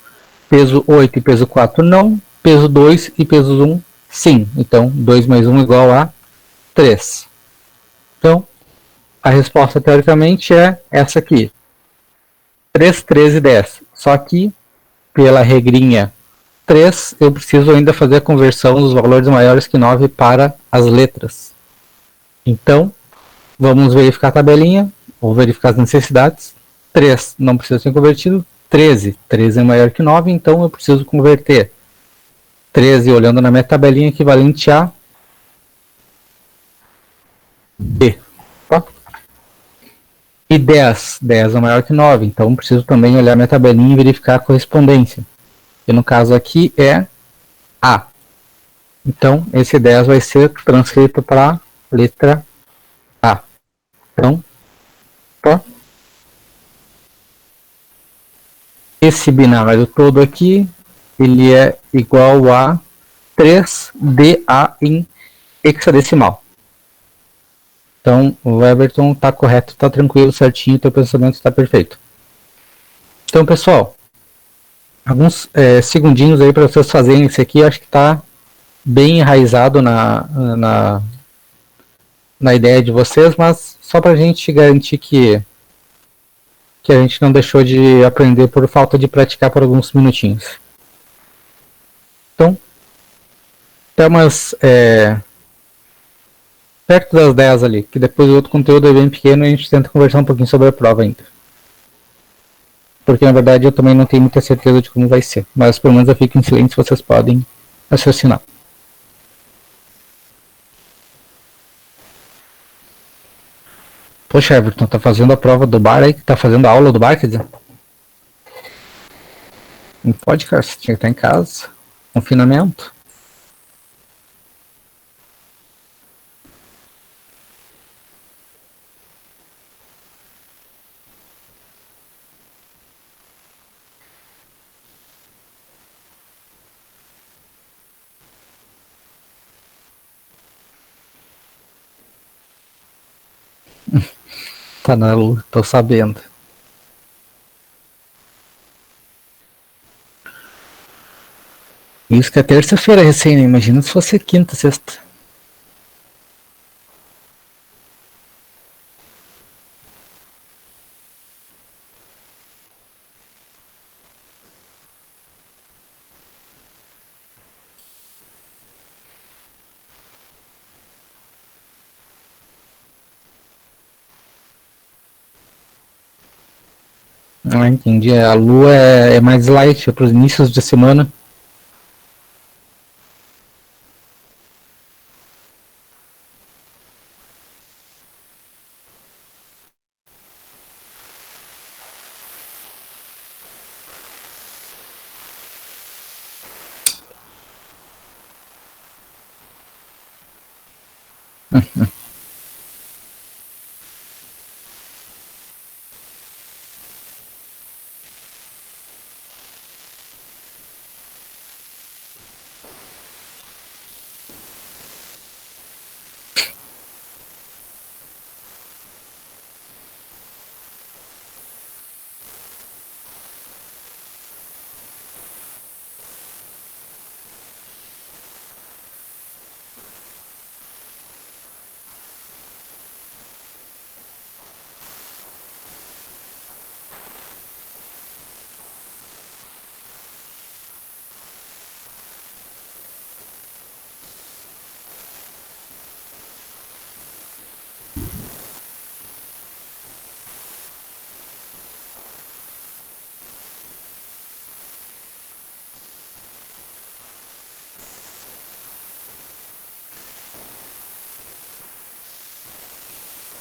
peso 8 e peso 4 não, peso 2 e peso 1 sim. Então, 2 mais 1 igual a 3. Então, a resposta teoricamente é essa aqui. 3, 13 e 10. Só que, pela regrinha 3, eu preciso ainda fazer a conversão dos valores maiores que 9 para as letras. Então, vamos verificar a tabelinha, ou verificar as necessidades. 3 não precisa ser convertido. 13. 13 é maior que 9, então eu preciso converter 13 olhando na minha tabelinha equivalente a D. Tá? E 10. 10 é maior que 9, então eu preciso também olhar minha tabelinha e verificar a correspondência. E no caso aqui é A. Então, esse 10 vai ser transcrito para a letra A. Então, ó, esse binário todo aqui, ele é igual a 3DA em hexadecimal. Então, o Everton está correto, está tranquilo, certinho, teu pensamento está perfeito. Então, pessoal, alguns segundinhos aí para vocês fazerem isso aqui, acho que está bem enraizado na ideia de vocês, mas só para a gente garantir que a gente não deixou de aprender por falta de praticar por alguns minutinhos. Então, até umas perto das 10 ali, que depois o outro conteúdo é bem pequeno e a gente tenta conversar um pouquinho sobre a prova ainda. Porque na verdade eu também não tenho muita certeza de como vai ser, mas pelo menos eu fico em silêncio, vocês podem raciocinar. Poxa, Everton, tá fazendo a prova do bar aí? Tá fazendo a aula do bar, quer dizer? Não pode, cara, você tinha que estar em casa. Confinamento. Tá na lua, tô sabendo. Isso que é terça-feira recém, né? Imagina se fosse quinta, sexta. Ah, entendi. A lua é mais light para os inícios de semana.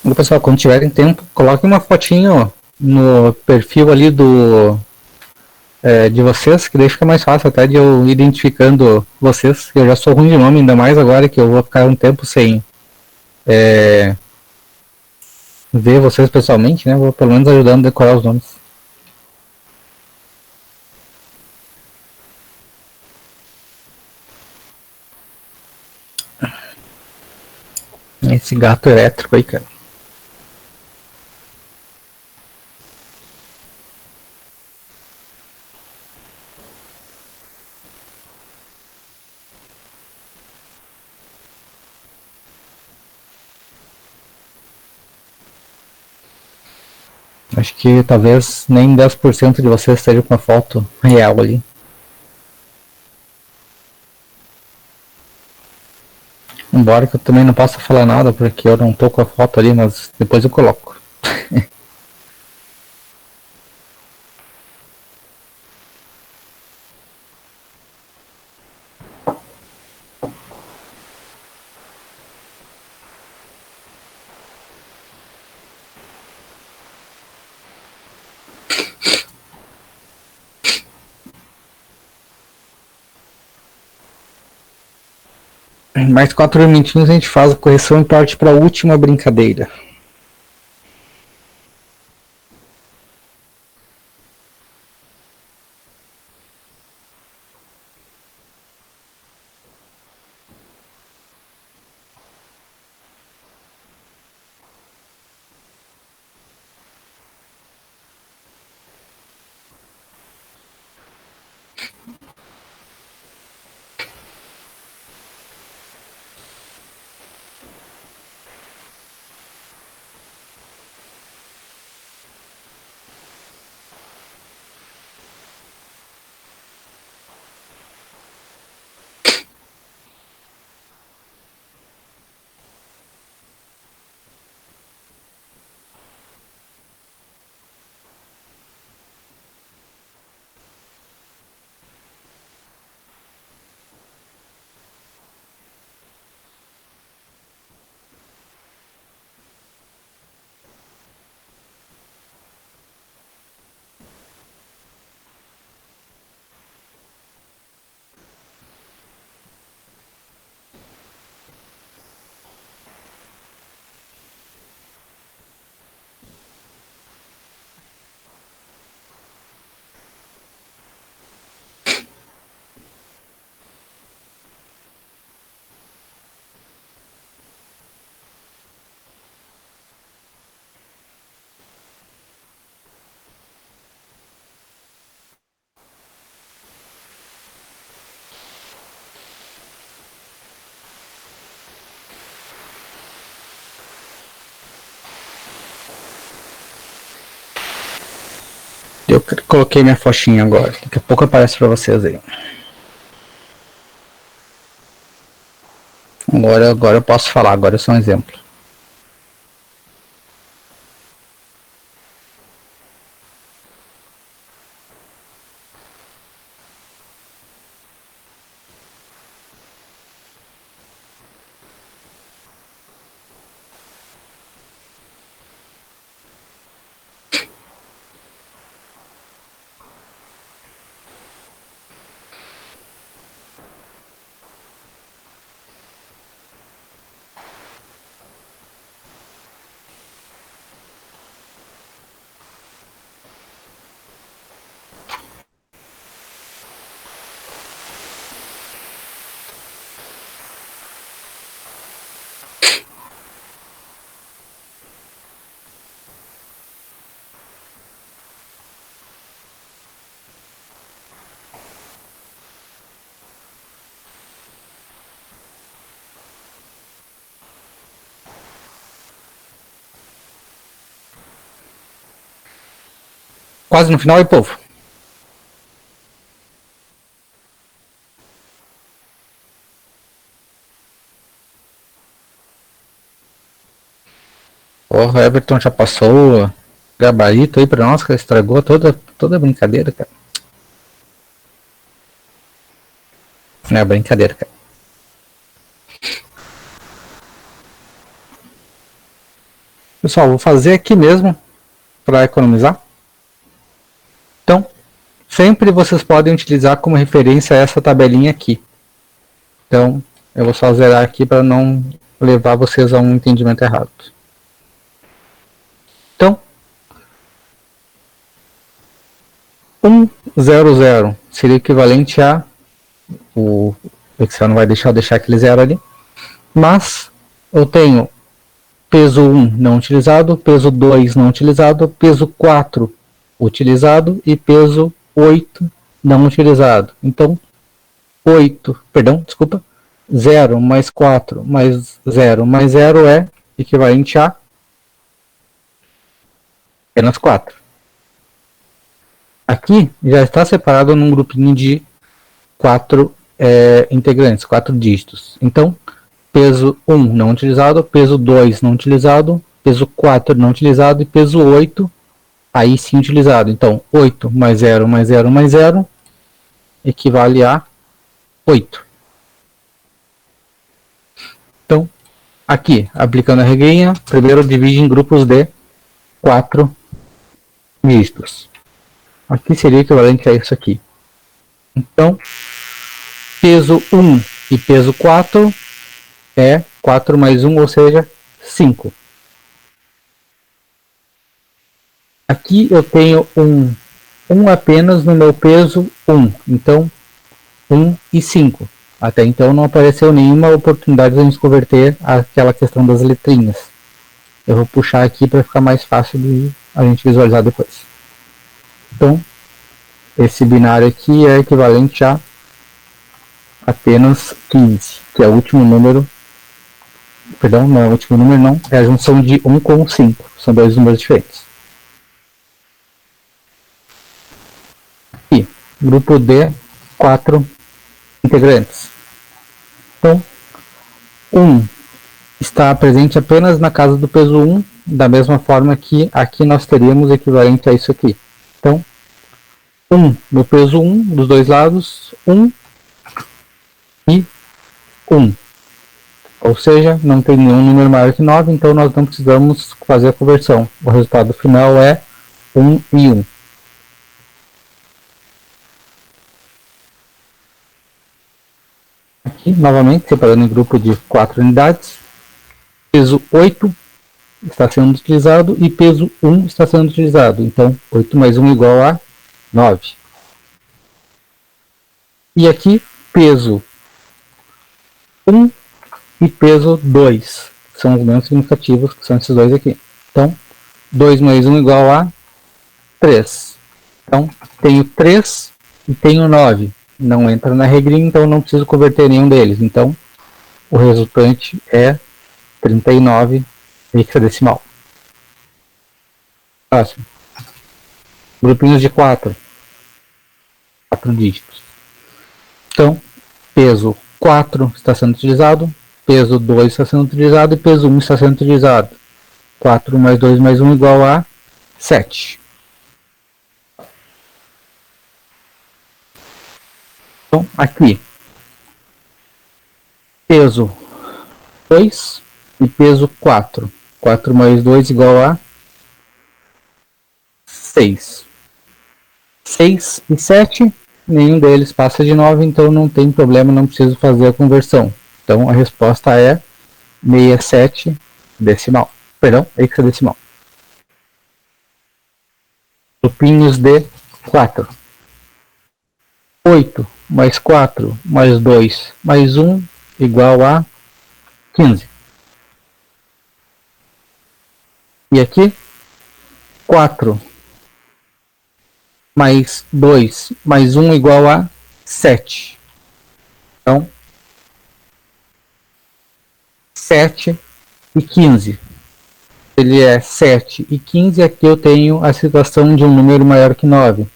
E, pessoal, quando tiverem tempo, coloquem uma fotinha ó, no perfil ali de vocês, que daí fica mais fácil até de eu ir identificando vocês. Eu já sou ruim de nome, ainda mais agora que eu vou ficar um tempo sem ver vocês pessoalmente, né? Vou pelo menos ajudando a decorar os nomes. Esse gato elétrico aí, cara. Acho que talvez nem 10% de vocês esteja com a foto real ali. Embora que eu também não possa falar nada, porque eu não tô com a foto ali, mas depois eu coloco. Mais 4 minutinhos a gente faz a correção e parte para a última brincadeira. Eu coloquei minha fochinha agora. Daqui a pouco aparece para vocês aí. Agora eu posso falar. Agora é só um exemplo. Quase no final, e povo? O Everton já passou gabarito aí pra nós, que estragou toda a brincadeira, cara. Não é brincadeira, cara. Pessoal, vou fazer aqui mesmo para economizar. Então, sempre vocês podem utilizar como referência essa tabelinha aqui. Então, eu vou só zerar aqui para não levar vocês a um entendimento errado. Então, 100 seria equivalente a... O Excel não vai deixar aquele zero ali. Mas eu tenho peso 1 não utilizado, peso 2 não utilizado, peso 4 utilizado e peso 8 não utilizado. Então, 0 mais 4 mais 0 mais 0 é equivalente a apenas 4. Aqui já está separado num grupinho de 4 integrantes, 4 dígitos. Então, peso 1 não utilizado, peso 2 não utilizado, peso 4 não utilizado e peso 8 aí sim utilizado. Então, 8 mais 0 mais 0 mais 0 equivale a 8. Então, aqui, aplicando a regrinha, primeiro divide em grupos de 4 dígitos. Aqui seria equivalente a isso aqui. Então, peso 1 e peso 4 é 4 mais 1, ou seja, 5. Aqui eu tenho um apenas no meu peso 1. Então, 1 e 5. Até então não apareceu nenhuma oportunidade de a gente converter aquela questão das letrinhas. Eu vou puxar aqui para ficar mais fácil de a gente visualizar depois. Então, esse binário aqui é equivalente a apenas 15, que é o último número. Perdão, não é o último número, não. É a junção de 1 com 5. São dois números diferentes. E grupo de 4 integrantes. Então, 1 está presente apenas na casa do peso 1, da mesma forma que aqui nós teríamos equivalente a isso aqui. Então, 1 no peso 1, dos dois lados, 1 e 1. Ou seja, não tem nenhum número maior que 9, então nós não precisamos fazer a conversão. O resultado final é 1 e 1. Aqui, novamente, separando em grupo de 4 unidades. Peso 8 está sendo utilizado e peso 1 está sendo utilizado. Então, 8 mais 1 igual a 9. E aqui, peso 1 e peso 2. São os menos significativos, que são esses dois aqui. Então, 2 mais 1 igual a 3. Então, tenho 3 e tenho 9. Não entra na regrinha, então não preciso converter nenhum deles. Então, o resultante é 39 hexadecimal. Próximo. grupinhos de 4. 4 dígitos. Então, peso 4 está sendo utilizado, peso 2 está sendo utilizado e peso 1 está sendo utilizado. 4 mais 2 mais 1 igual a 7. Então, aqui, peso 2 e peso 4. 4 mais 2 igual a 6. 6 e 7, nenhum deles passa de 9, então não tem problema, não preciso fazer a conversão. Então a resposta é 67 decimal. Perdão, hexadecimal. Grupinhos de 4. 8 mais 4 mais 2 mais 1 igual a 15. E aqui, 4 mais 2 mais 1 igual a 7. Então, 7 e 15. Ele é 7 e 15, aqui eu tenho a situação de um número maior que 9.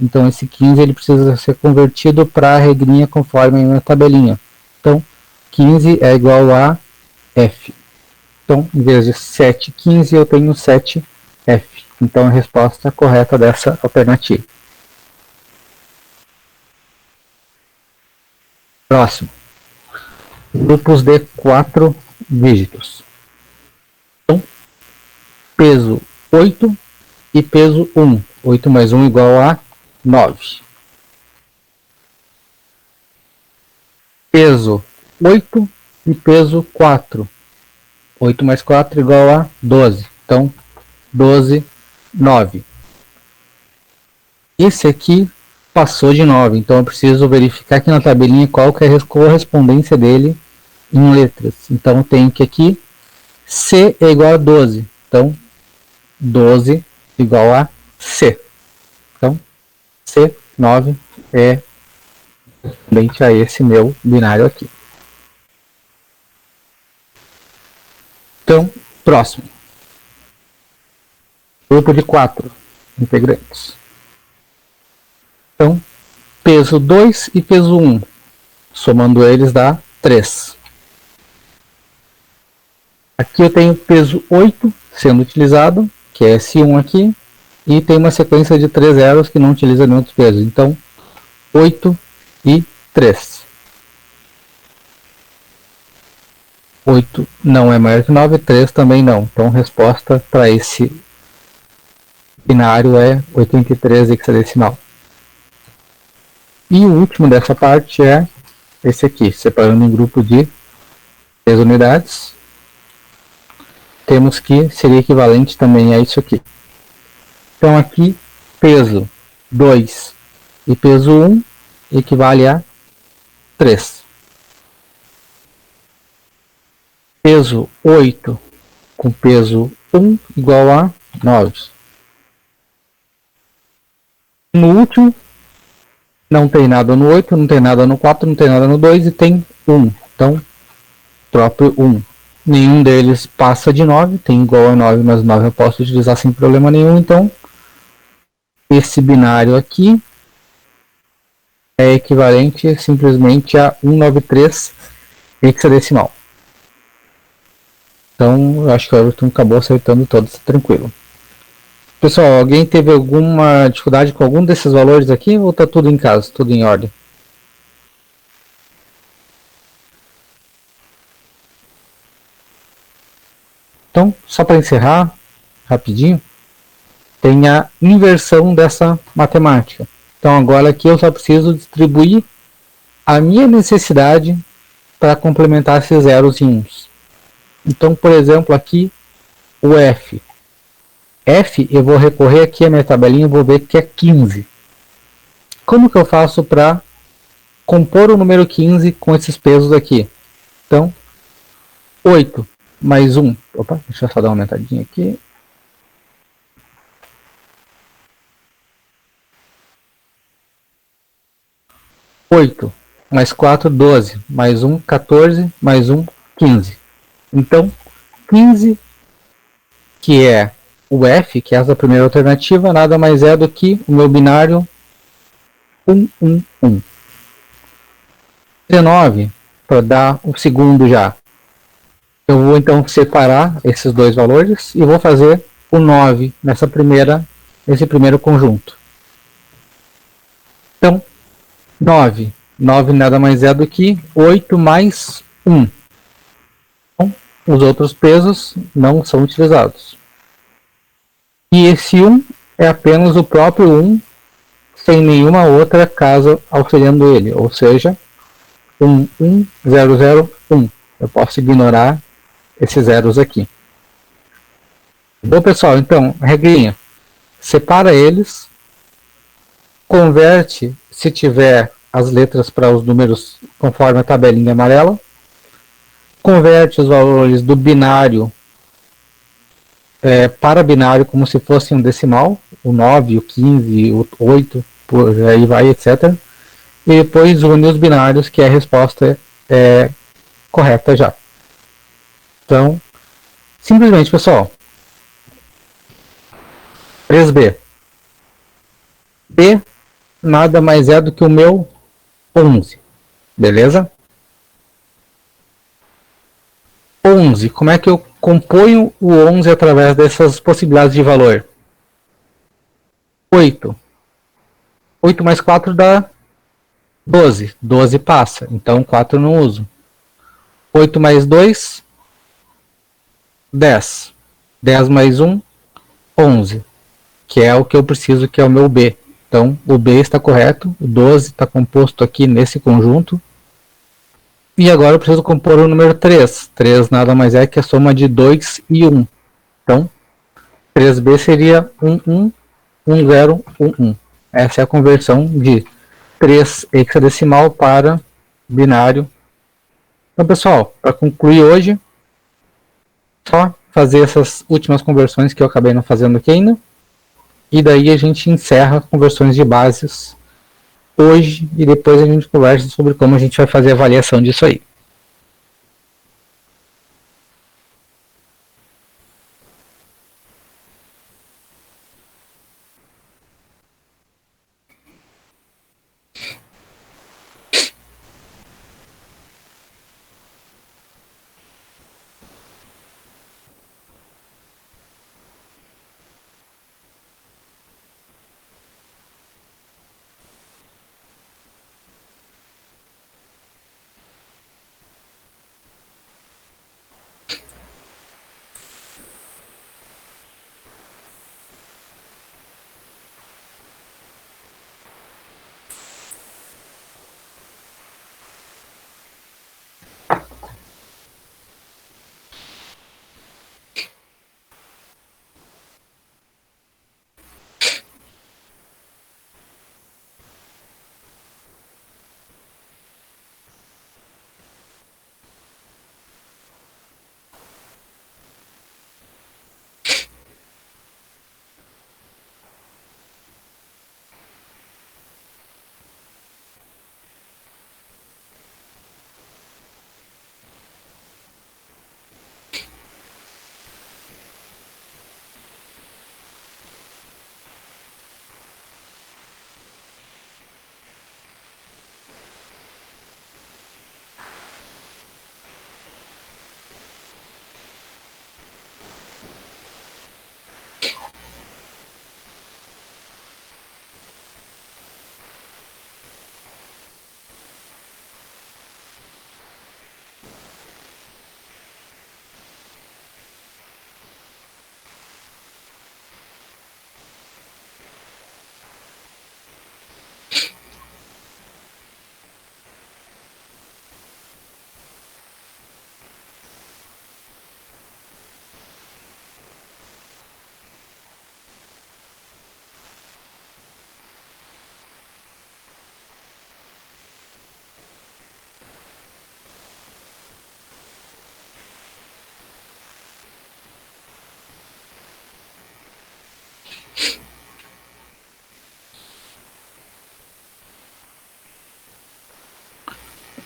Então, esse 15 ele precisa ser convertido para a regrinha conforme a minha tabelinha. Então, 15 é igual a F. Então, em vez de 7 e 15, eu tenho 7F. Então, a resposta correta dessa alternativa. Próximo. Grupos de 4 dígitos. Então, peso 8 e peso 1. 8 mais 1 igual a 9. Peso 8 e peso 4. 8 mais 4 igual a 12. Então, 12, 9. Esse aqui passou de 9, então eu preciso verificar aqui na tabelinha qual que é a correspondência dele em letras. Então, eu tenho que aqui C é igual a 12. Então, 12 igual a C. Então, C9 é correspondente a esse meu binário aqui. Então, próximo. Grupo de 4 integrantes. Então, peso 2 e peso 1. Somando eles dá 3. Aqui eu tenho peso 8 sendo utilizado, que é esse 1 aqui. E tem uma sequência de 3 zeros que não utiliza nenhum outro peso. Então, 8 e 3. 8 não é maior que 9, 3 também não. Então, a resposta para esse binário é 83 hexadecimal. E o último dessa parte é esse aqui, separando em grupo de 3 unidades. Temos que seria equivalente também a isso aqui. Então, aqui, peso 2 e peso 1 equivale a 3. Peso 8 com peso 1 igual a 9. No último, não tem nada no 8, não tem nada no 4, não tem nada no 2 e tem 1. Então, próprio 1. Nenhum deles passa de 9, tem igual a 9, mas 9 eu posso utilizar sem problema nenhum. Então, esse binário aqui é equivalente simplesmente a 193 hexadecimal. Então, eu acho que o Everton acabou acertando todos, tranquilo. Pessoal, alguém teve alguma dificuldade com algum desses valores aqui ou está tudo em casa, tudo em ordem? Então, só para encerrar, rapidinho, tem a inversão dessa matemática. Então, agora aqui eu só preciso distribuir a minha necessidade para complementar esses zeros e uns. Então, por exemplo, aqui o F. F, eu vou recorrer aqui à minha tabelinha e vou ver que é 15. Como que eu faço para compor o número 15 com esses pesos aqui? Então, 8 mais 1. Opa, deixa eu só dar uma aumentadinha aqui. Oito mais 4, 12. Mais 1, 14. Mais 1, 15. Então, 15, que é o F, que é essa primeira alternativa, nada mais é do que o meu binário 1, 1, 1. 19, para dar o segundo já. Eu vou então separar esses dois valores e vou fazer o 9 nesse primeiro conjunto. Então, 9. 9 nada mais é do que 8 mais 1. Então, os outros pesos não são utilizados. E esse 1 é apenas o próprio 1, sem nenhuma outra casa auxiliando ele, ou seja, 1, 1, 0, 0, 1. Eu posso ignorar esses zeros aqui. Bom, pessoal, então, regrinha. Separa eles, converte, se tiver as letras para os números conforme a tabelinha amarela, converte os valores do binário para binário como se fosse um decimal, o 9, o 15, o 8, por aí vai, etc. E depois une os binários, que a resposta é correta já. Então, simplesmente, pessoal, 3B. B nada mais é do que o meu 11, beleza? 11, como é que eu componho o 11 através dessas possibilidades de valor? 8. 8 mais 4 dá 12. 12 passa, então 4 não uso. 8 mais 2, 10. 10 mais 1, 11. Que é o que eu preciso, que é o meu B. Então, o B está correto, o 12 está composto aqui nesse conjunto. E agora eu preciso compor o número 3. 3 nada mais é que a soma de 2 e 1. Então, 3B seria 1, 1, 1, 0, 1, 1. Essa é a conversão de 3 hexadecimal para binário. Então, pessoal, para concluir hoje, só fazer essas últimas conversões que eu acabei não fazendo aqui ainda. E daí a gente encerra conversões de bases hoje e depois a gente conversa sobre como a gente vai fazer a avaliação disso aí.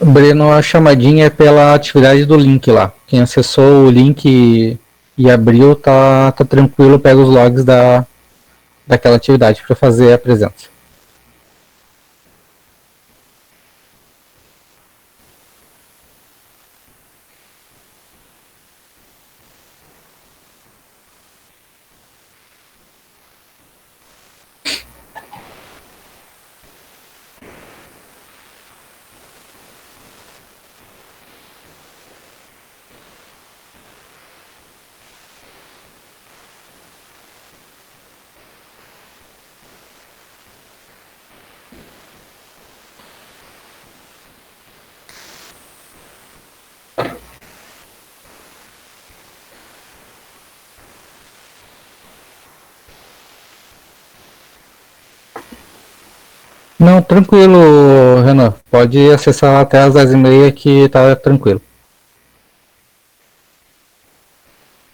Breno, a chamadinha é pela atividade do link lá. Quem acessou o link e abriu, tá tranquilo, pega os logs daquela atividade para fazer a presença. Não, tranquilo, Renan. Pode acessar até as 10h30 que tá tranquilo.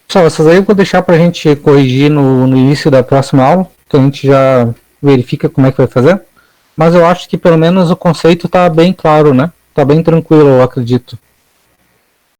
Pessoal, essas aí eu vou deixar pra gente corrigir no início da próxima aula, que a gente já verifica como é que vai fazer. Mas eu acho que pelo menos o conceito tá bem claro, né? Tá bem tranquilo, eu acredito.